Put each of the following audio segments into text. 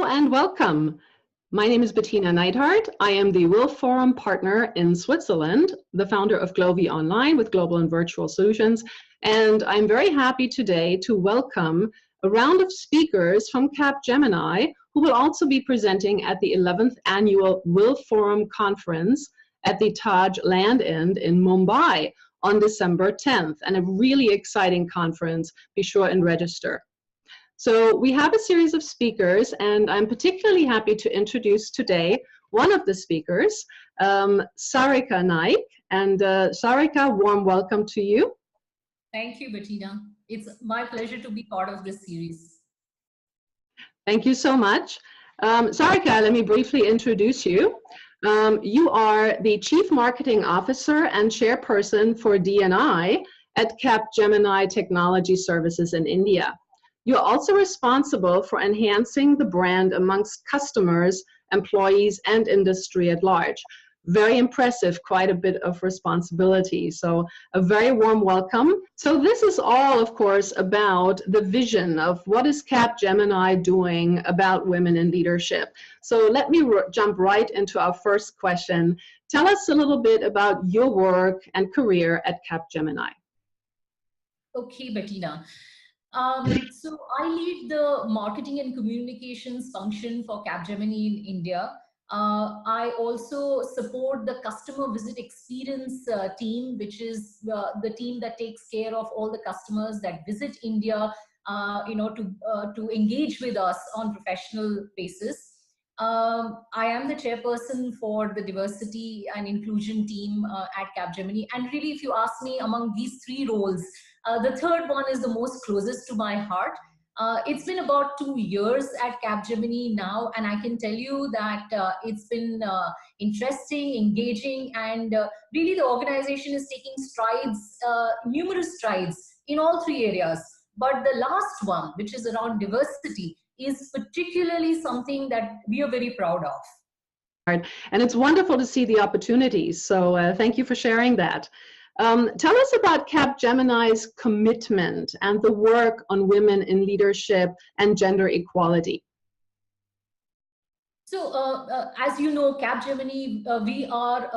and welcome. My name is Bettina Neidhardt. I am the Will Forum partner in Switzerland, the founder of Glovi Online with Global and Virtual Solutions, and I'm very happy today to welcome a round of speakers from Capgemini who will also be presenting at the 11th annual Will Forum conference at the Taj Land End in Mumbai on December 10th, and a really exciting conference. Be sure and register. So we have a series of speakers, and I'm particularly happy to introduce today one of the speakers, Sarika Naik. And Sarika, warm welcome to you. Thank you, Bettina. It's my pleasure to be part of this series. Thank you so much. Sarika, let me briefly introduce you. You are the Chief Marketing Officer and Chairperson for D&I at Capgemini Technology Services in India. You're also responsible for enhancing the brand amongst customers, employees, and industry at large. Very impressive, quite a bit of responsibility. So a very warm welcome. So this is all, of course, about the vision of what is Capgemini doing about women in leadership. So let me jump right into our first question. Tell us a little bit about your work and career at Capgemini. Okay, Bettina. So I lead the marketing and communications function for Capgemini in India. I also support the customer visit experience team, which is the team that takes care of all the customers that visit India, to engage with us on professional basis. I am the chairperson for the diversity and inclusion team at Capgemini. And really, if you ask me, among these three roles, the third one is the most closest to my heart. It's been about 2 years at Capgemini now, and I can tell you that it's been interesting, engaging, and really the organization is taking strides, numerous strides in all three areas. But the last one, which is around diversity, is particularly something that we are very proud of. And it's wonderful to see the opportunities. So thank you for sharing that. Tell us about Capgemini's commitment and the work on women in leadership and gender equality. So, as you know, Capgemini, we are,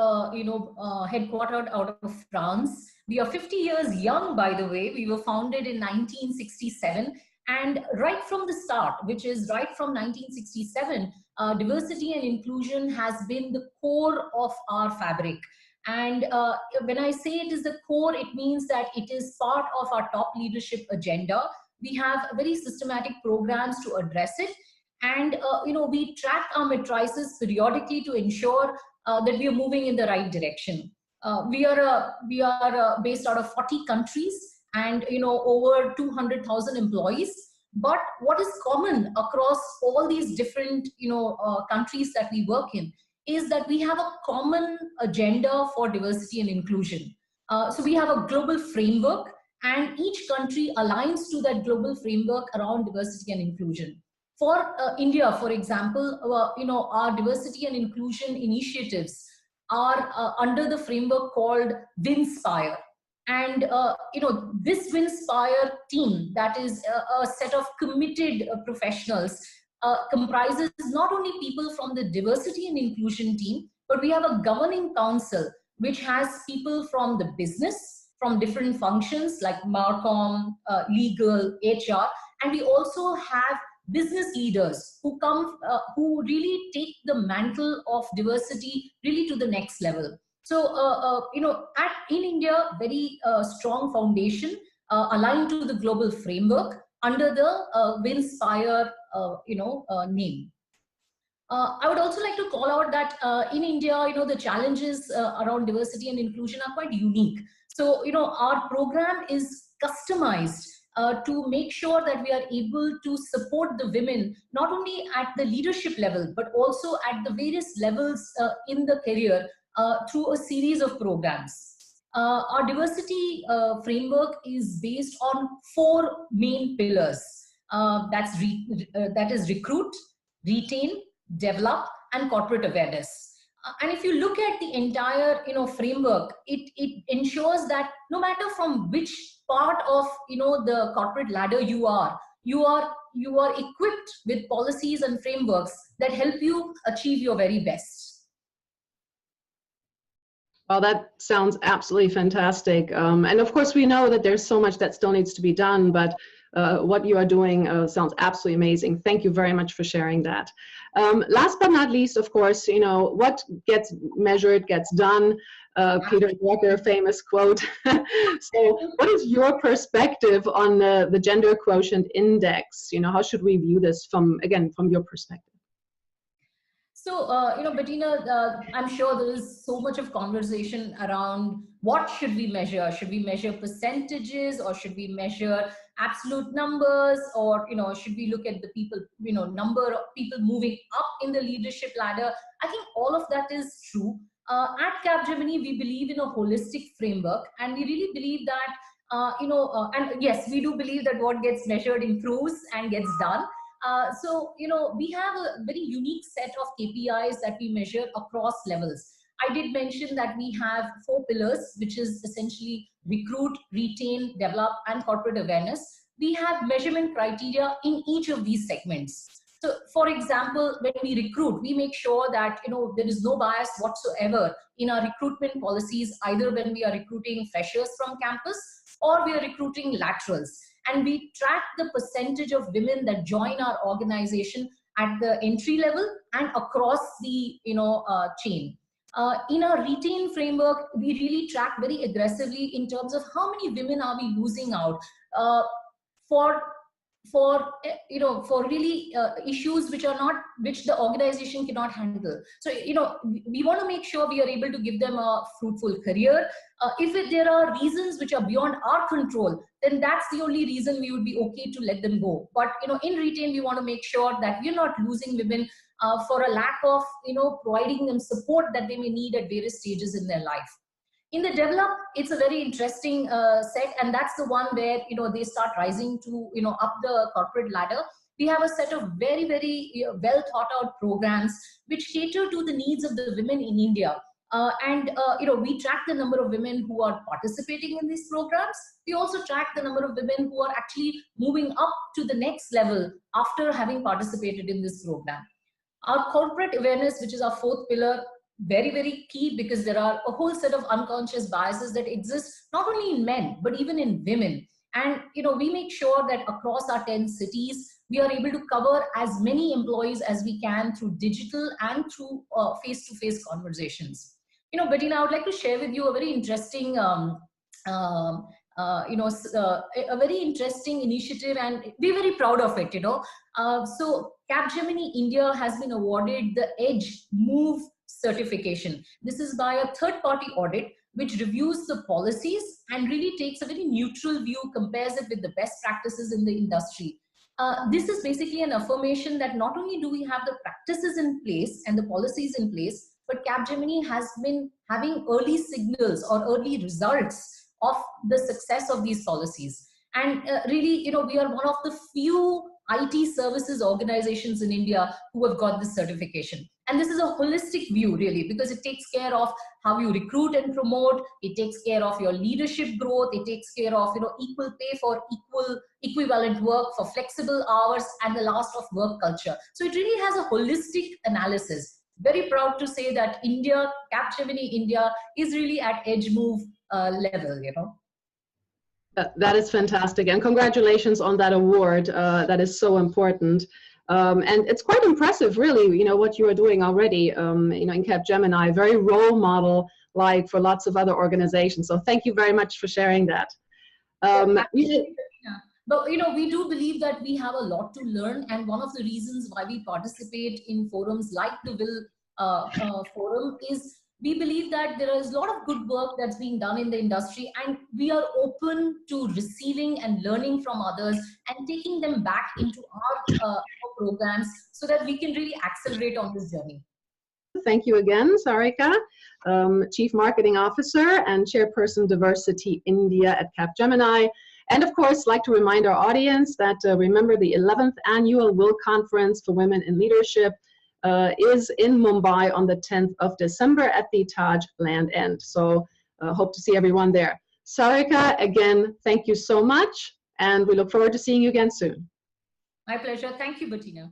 headquartered out of France. We are 50 years young, by the way. We were founded in 1967. And right from the start, which is right from 1967, diversity and inclusion has been the core of our fabric. And when I say it is the core, it means that it is part of our top leadership agenda. We have very systematic programs to address it. And, we track our matrices periodically to ensure that we are moving in the right direction. We are based out of 40 countries and, over 200,000 employees. But what is common across all these different, countries that we work in is that we have a common agenda for diversity and inclusion. So we have a global framework, and each country aligns to that global framework around diversity and inclusion. For India, for example, our diversity and inclusion initiatives are under the framework called Winspire. And this Winspire team, that is a set of committed professionals, comprises not only people from the diversity and inclusion team, but we have a governing council which has people from the business, from different functions like Marcom, legal, HR, and we also have business leaders who come, who really take the mantle of diversity really to the next level. So, in India, very strong foundation aligned to the global framework under the Winspire, name. I would also like to call out that in India, the challenges around diversity and inclusion are quite unique. So, our program is customized to make sure that we are able to support the women, not only at the leadership level, but also at the various levels in the career through a series of programs. Our diversity framework is based on 4 main pillars. That is recruit, retain, develop, and corporate awareness. And if you look at the entire framework, it ensures that no matter from which part of the corporate ladder you are you are equipped with policies and frameworks that help you achieve your very best. Well, that sounds absolutely fantastic. And of course, we know that there's so much that still needs to be done, but what you are doing sounds absolutely amazing. Thank you very much for sharing that. Last but not least, of course, you know, what gets measured gets done. Peter Drucker, famous quote. So what is your perspective on the gender quotient index? You know, how should we view this from, again, from your perspective? So, you know, Bettina, I'm sure there is so much of conversation around what should we measure? Should we measure percentages, or should we measure absolute numbers, or, you know, should we look at the people, you know, number of people moving up in the leadership ladder? I think all of that is true. At Capgemini, we believe in a holistic framework, and we really believe that, and yes, we do believe that what gets measured improves and gets done. So, you know, we have a very unique set of KPIs that we measure across levels. I did mention that we have 4 pillars, which is essentially recruit, retain, develop, and corporate awareness. We have measurement criteria in each of these segments. So, for example, when we recruit, we make sure that, you know, there is no bias whatsoever in our recruitment policies, either when we are recruiting freshers from campus or we are recruiting laterals. And we track the percentage of women that join our organization at the entry level and across the, you know, chain. In our retain framework, we really track very aggressively in terms of how many women are we losing out for really issues which the organization cannot handle. So, you know, we want to make sure we are able to give them a fruitful career. If there are reasons which are beyond our control, then that's the only reason we would be okay to let them go. But, you know, in retain, we want to make sure that we're not losing women for a lack of, you know, providing them support that they may need at various stages in their life. In the develop, it's a very interesting set, and that's the one where, you know, they start rising to, you know, up the corporate ladder. We have a set of very, very well thought out programs which cater to the needs of the women in India. You know, we track the number of women who are participating in these programs. We also track the number of women who are actually moving up to the next level after having participated in this program. Our corporate awareness, which is our 4th pillar, very, very key, because there are a whole set of unconscious biases that exist not only in men but even in women. And, you know, we make sure that across our 10 cities we are able to cover as many employees as we can through digital and through face-to-face conversations. You know, Bettina, I would like to share with you a very interesting a very interesting initiative, and we're very proud of it, you know. So Capgemini India has been awarded the Edge Move certification. This is by a third-party audit which reviews the policies and really takes a very neutral view, compares it with the best practices in the industry. This is basically an affirmation that not only do we have the practices in place and the policies in place, but Capgemini has been having early signals or early results of the success of these policies. And really, you know, we are one of the few IT services organizations in India who have got this certification. And this is a holistic view, really, because it takes care of how you recruit and promote. It takes care of your leadership growth. It takes care of, you know, equal pay for equivalent work, for flexible hours, and the last of work culture. So it really has a holistic analysis. Very proud to say that India, Capgemini India, is really at Edge Move level, you know. That is fantastic, and congratulations on that award. That is so important. And it's quite impressive, really, you know, what you are doing already, you know, in Capgemini, very role model-like for lots of other organizations. So thank you very much for sharing that. But, you know, we do believe that we have a lot to learn. And one of the reasons why we participate in forums like the Will Forum is we believe that there is a lot of good work that's being done in the industry, and we are open to receiving and learning from others and taking them back into our programs so that we can really accelerate on this journey. Thank you again, Sarika, Chief Marketing Officer and Chairperson Diversity India at Capgemini. And of course, like to remind our audience that remember the 11th Annual Will Conference for Women in Leadership is in Mumbai on the 10th of December at the Taj Land End. So hope to see everyone there. Sarika, again, thank you so much, and we look forward to seeing you again soon. My pleasure. Thank you, Bettina.